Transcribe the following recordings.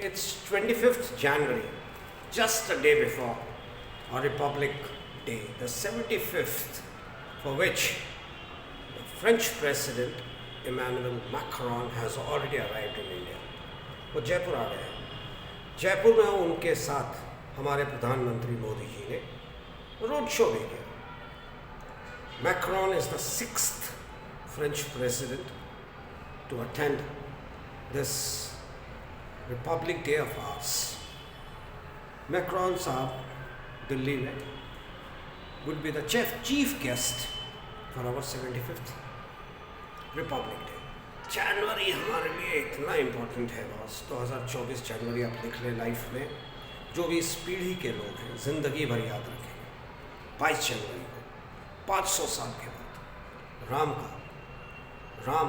It's 25th January, just a day before our Republic Day, the 75th, for which the French President Emmanuel Macron has already arrived in India. वो जयपुर आ गए हैं। जयपुर में उनके साथ हमारे प्रधानमंत्री मोदी जी ने रोड शो भी किया। Macron is the 6th French president to attend this Republic Day of ours. Macron साहब दिल्ली में would be the chief guest for our 75th Republic Day. जनवरी हमारे लिए इतना इम्पोर्टेंट है बॉस। 2024 जनवरी आप लिख लें लाइफ में, जो भी इस पीढ़ी के लोग हैं ज़िंदगी भर याद रखेंगे। 22 जनवरी को 500 साल के बाद राम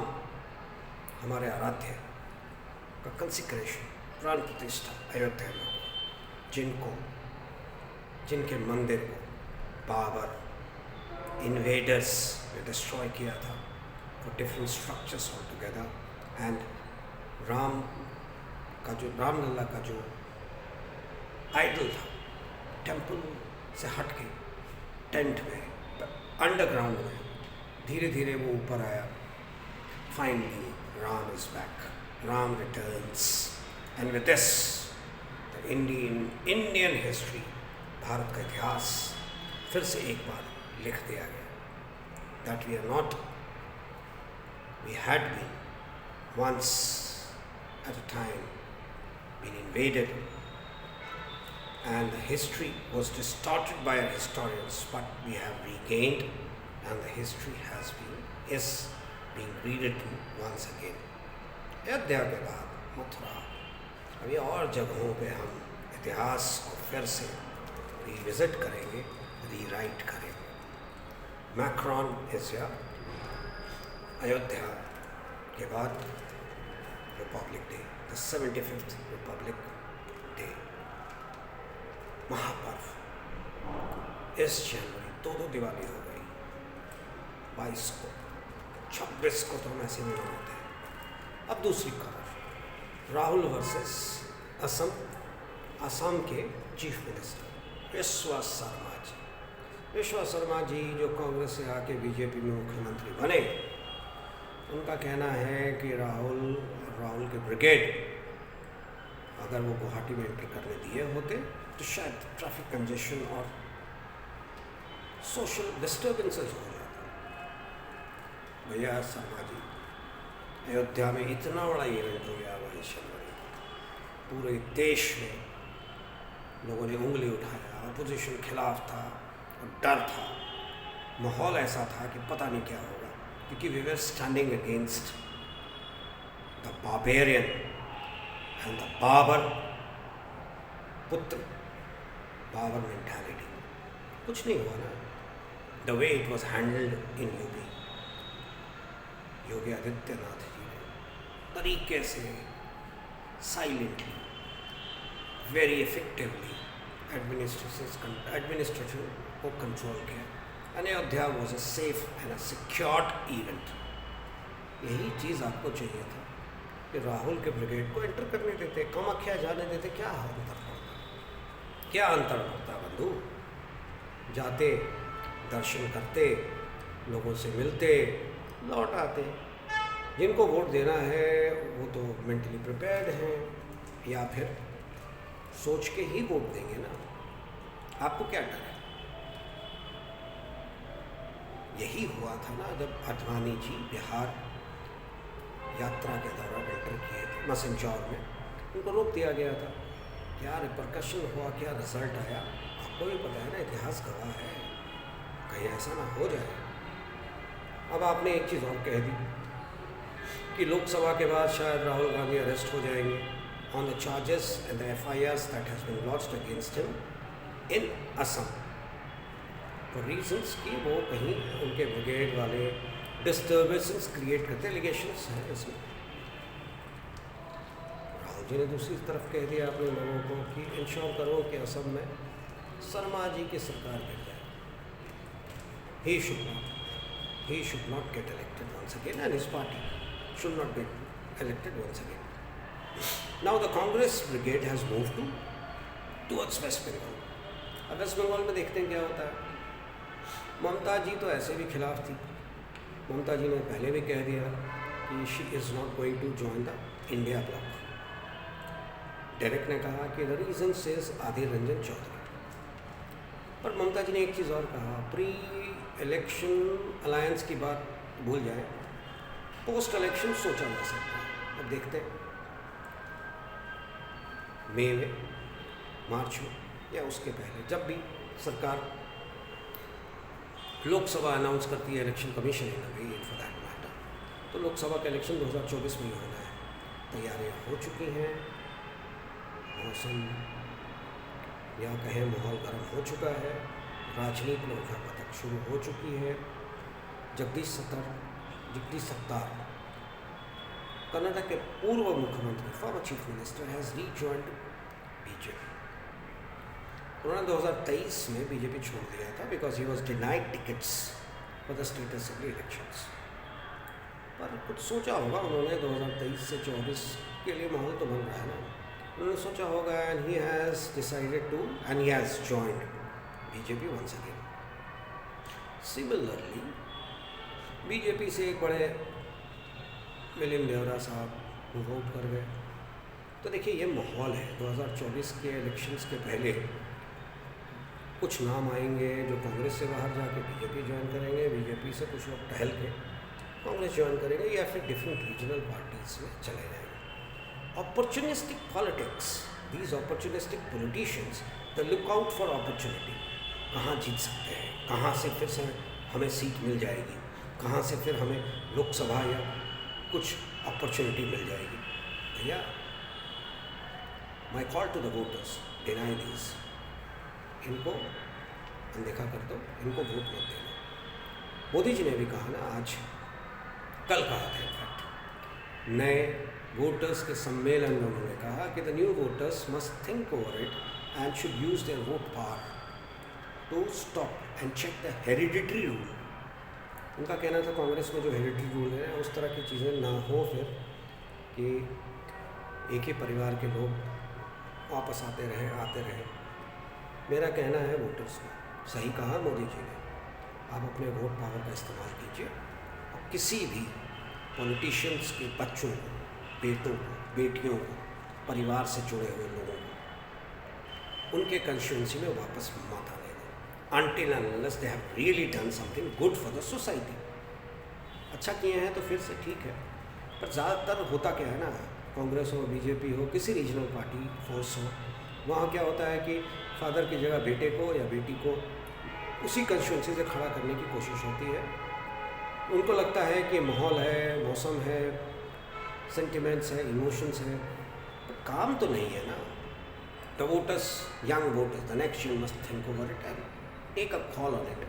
हमारे आराध्य का कंसिक्रेशन, प्राण प्रतिष्ठा अयोध्या में, जिनके मंदिर को बाबर इन्वेडर्स ने डिस्ट्रॉय किया था for different structures altogether, and Ramlala का जो आइडल था टेम्पल से हट के टेंट में अंडरग्राउंड में धीरे धीरे वो ऊपर आया। Finally Ram is back, Ram returns, and with this the Indian history, Bharat का इतिहास फिर से एक बार लिख दिया गया। That we had been once at a time been invaded, and the history was distorted by our historians, but we have regained, and the history is being rewritten once again. Ayodhya के बाद मथुरा, अभी और जगहों पे हम इतिहास को फिर से रिविजिट करेंगे, रीराइट करेंगे। मैक्रॉन इज या अयोध्या के बाद Republic day, the 75th Republic day, महापर्व। इस जनवरी दो दिवाली हो गई, 22 को, 26 को तो हम ऐसे नहीं मनाते हैं। अब दूसरी खबर, राहुल वर्सेस असम के चीफ मिनिस्टर विश्वास शर्मा जी जो कांग्रेस से आके बीजेपी में मुख्यमंत्री बने, उनका कहना है कि राहुल के ब्रिगेड अगर वो गुवाहाटी में एंटर करने दिए होते तो शायद ट्रैफिक कंजेशन और सोशल डिस्टर्बेंसेस हो जाते। भैया शर्मा जी, अयोध्या में इतना बड़ा इवेंट हो गया 22 जनवरी, पूरे देश में लोगों ने उंगली उठाया, अपोजिशन खिलाफ था और डर था, माहौल ऐसा था कि पता नहीं क्या होगा, क्योंकि we were standing against the barbarian and the पुत्र बाबर mentality। कुछ नहीं हुआ ना, the way it was handled in UP, Yogi Adityanath ji ने तरीके से साइलेंटली, वेरी इफेक्टिवली एडमिनिस्ट्रेशन को कंट्रोल किया। Ayodhya was a safe and a secured event. यही चीज़ आपको चाहिए था कि राहुल के ब्रिगेड को एंटर करने देते, कामाख्या जाने देते। क्या अंतर पड़ता बंधु? जाते, दर्शन करते, लोगों से मिलते, लौट आते। जिनको वोट देना है वो तो मेंटली प्रिपेयर्ड हैं, या फिर सोच के ही वोट देंगे ना। आपको क्या डर है? यही हुआ था ना जब अडवाणी जी बिहार यात्रा के दौरान एंटर किए थे मैसेंजर में, उनको रोक दिया गया था। क्या रिपरकशन हुआ, क्या रिजल्ट आया, आपको भी पता है ना, इतिहास गवाह है। कहीं ऐसा ना हो जाए। अब आपने एक चीज़ और कह दी कि लोकसभा के बाद शायद राहुल गांधी अरेस्ट हो जाएंगे on the charges and the FIRs that has been launched against him in Assam, for reasons कि वो कहीं उनके ब्रिगेड वाले डिस्टर्बेंसेस क्रिएट करते, एलिगेशंस हैं इसमें। राहुल जी ने दूसरी तरफ कह दिया अपने लोगों को कि इंश्योर करो कि असम में शर्मा जी की सरकार गिर जाए। He should not get elected once again, and his party should not get elected once again. Now the Congress brigade has moved towards West Bengal. अब वेस्ट बंगाल में देखते हैं क्या होता है. ममता जी तो ऐसे भी खिलाफ थी. ममता जी ने पहले भी कह दिया कि she is not going to join the India block. Direct ने कहा कि द रीजन सेज आदिर रंजन चौधरी. पर ममता जी ने एक चीज़ और कहा, प्री इलेक्शन अलायंस की बात भूल जाए, पोस्ट इलेक्शन सोचा जा सकता है. अब देखते हैं मई में, मार्च में या उसके पहले, जब भी सरकार लोकसभा अनाउंस करती है, election commission in a way for that matter, तो लोकसभा का इलेक्शन 2024 में ही होना है. तैयारियां हो चुकी हैं, मौसम या कहें माहौल गर्म हो चुका है, राजनीति में उठापटक शुरू हो चुकी है. जगदीश सत्तार, कनाडा के पूर्व मुख्यमंत्री, former chief minister, has rejoined BJP. उन्होंने 2023 में बीजेपी छोड़ दिया था because he was denied tickets for the state assembly elections. पर कुछ सोचा होगा उन्होंने, 2023 से 24 के लिए माहौल तो बन रहा है ना. उन्होंने सोचा होगा and he has decided to and he has joined BJP once again. Similarly BJP से एक बड़े मिलिंद देवरा साहब वोट कर गए. तो देखिए ये माहौल है. 2024 के इलेक्शंस के पहले कुछ नाम आएंगे जो कांग्रेस से बाहर जाके बीजेपी ज्वाइन करेंगे, बीजेपी से कुछ लोग टहल के कांग्रेस ज्वाइन करेंगे या फिर डिफरेंट रीजनल पार्टीज में चले जाएंगे. Opportunistic politics, these opportunistic politicians, the look out for opportunity. कहाँ जीत सकते हैं, कहाँ से फिर से हमें सीट मिल जाएगी, कहाँ से फिर हमें लोकसभा या कुछ अपॉर्चुनिटी मिल जाएगी. भैया, my call to the voters, deny these. इनको अनदेखा कर दो, इनको वोट मत देना. मोदी जी ने भी कहा ना, आज कल कहा था इनफैक्ट, नए वोटर्स के सम्मेलन में उन्होंने कहा कि the new voters must think over it and should use their vote power to stop and check the hereditary rule. उनका कहना था कांग्रेस में जो हेरिडिटरी रूल है उस तरह की चीज़ें ना हो, फिर कि एक ही परिवार के लोग वापस आते रहे. मेरा कहना है वोटर्स को, सही कहा मोदी जी ने, आप अपने वोट पावर का इस्तेमाल कीजिए और किसी भी पॉलिटिशियंस के बच्चों को, बेटों को, बेटियों को, परिवार से जुड़े हुए लोगों को उनके कंस्टिट्यूंसी में वापस मत आने दें until and unless they have really done something good for the society. अच्छा किए हैं तो फिर से ठीक है. पर ज़्यादातर होता क्या है ना, कांग्रेस हो, बीजेपी हो, किसी रीजनल पार्टी फोर्स हो, वहाँ क्या होता है कि फादर की जगह बेटे को या बेटी को उसी कंस्टिट्यूंसी से खड़ा करने की कोशिश होती है. उनको लगता है कि माहौल है, मौसम है, सेंटिमेंट्स है, इमोशंस है, पर काम तो नहीं है ना. The voters, young voters, the next you must think over it and take a call on it.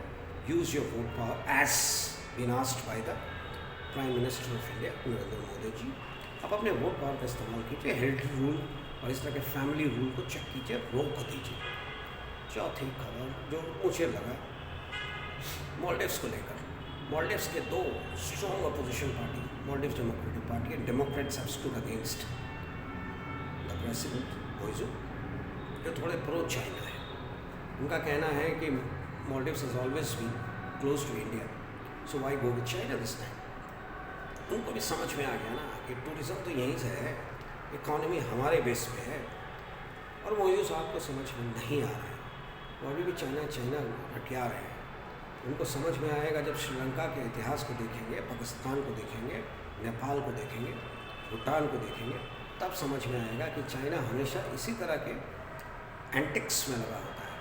Use your vote power as been asked by the prime minister of India Narendra Modi ji. आप अपने vote power का इस्तेमाल कीजिए, hereditary rule और इस तरह के family rule को चेक कीजिए, रोक दीजिए. चौथी खबर जो मुझे लगा, मालदीव्स को लेकर, मालदीव्स के दो strong opposition party, Maldives democratic party and democrats have stood against the president Muizzu, जो थोड़े प्रो चाइना है. उनका कहना है कि Maldives has always been close to India, so why go with China this time. उनको भी समझ में आ गया ना कि टूरिज़्म तो यहीं से है, इकॉनमी हमारे बेस पे है. और मोदी साहब को समझ में नहीं आ रहा है, वो अभी भी चाइना रटिया रहे हैं. उनको समझ में आएगा जब श्रीलंका के इतिहास को देखेंगे, पाकिस्तान को देखेंगे, नेपाल को देखेंगे, भूटान को देखेंगे, तब समझ में आएगा कि चाइना हमेशा इसी तरह के एंटिक्स में लगा होता है.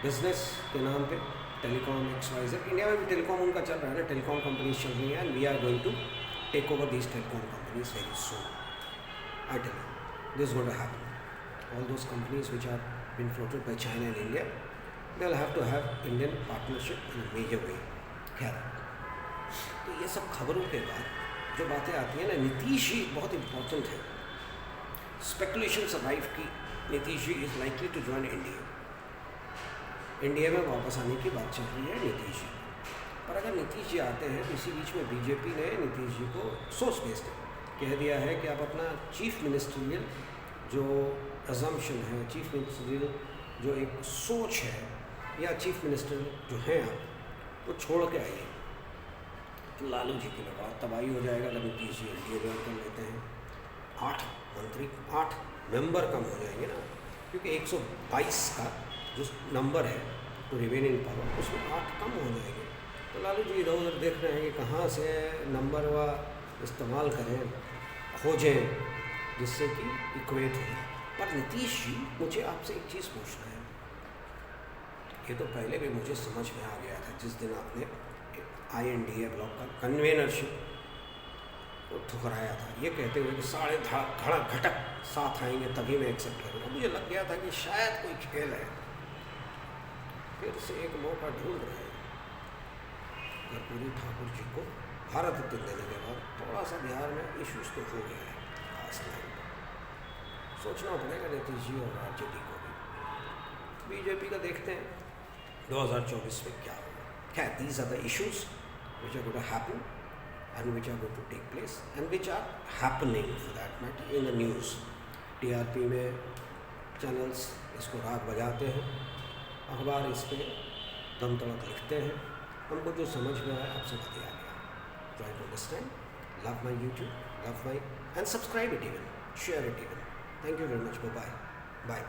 बिजनेस के नाम पे टेलीकॉम, XYZ, इंडिया में भी टेलीकॉम उनका चल रहा है ना, टेलीकॉम कंपनीज चल रही हैं and we are going to take over these telecom companies very soon. I tell you, this is going to happen. All those companies which are been floated by China and India, they will have to have Indian partnership in a major way. खैर, तो ये सब खबरों के बाद जो बातें आती हैं ना, नीतीश जी बहुत इम्पोर्टेंट है. स्पेकुलेशन सर्वाइव की Nitish ji is likely to join India. India में वापस आने की बात चल रही है नीतीश जी. पर अगर नीतीश जी आते हैं तो इसी बीच में बीजेपी ने नीतीश जी को सोर्स बेस्ड कह दिया है कि आप अपना चीफ मिनिस्ट्रियल जो अजम्पशन है, चीफ मिनिस्ट्रियल जो एक सोच है या चीफ मिनिस्टर जो हैं आप, वो छोड़ के आइए। लालू जी की लगा तबाही हो जाएगा, नीतीश जी एनडीए ज्वाइन कर लेते हैं, 8 मंत्री 8 मेंबर कम हो जाएंगे ना, क्योंकि 122 का जो नंबर है तो रिमेनिंग पावर उसमें 8 कम हो जाएंगे। तो लालू जी इधर उधर देख रहे हैं कि कहाँ से नंबर व इस्तेमाल करें, खोजें, जिससे कि इक्वेट हो। पर नीतीश जी, मुझे आपसे एक चीज़ पूछना है, ये तो पहले भी मुझे समझ में आ गया था जिस दिन आपने INDA ब्लॉक का कन्वेनरशिप को ठुकराया था, ये कहते हुए कि साढ़े धड़क घटक साथ आएंगे तभी मैं एक्सेप्ट करूँगा। मुझे लग गया था कि शायद कोई खेल है, फिर से एक मौका ढूंढ रहे हैं। कर्पूरी ठाकुर जी को भारत रत्न देने के बाद थोड़ा सा बिहार में इश्यूज तो हो गया है, खास लाइन सोचना पड़ेगा नीतीश जी और RJD को भी। बीजेपी का देखते हैं 2024 में क्या होगा। खैर, these are the issues which are going to happen and which are going to take place and which are happening for that matter in the news. TRP में चैनल्स इसको राग बजाते हैं, अखबार इस पर दम तड़क लिखते हैं, हमको जो समझ में आया आपसे बता गया। Try to understand, love my YouTube, love my and subscribe it even, share it even. Thank you very much. Bye-bye. Bye.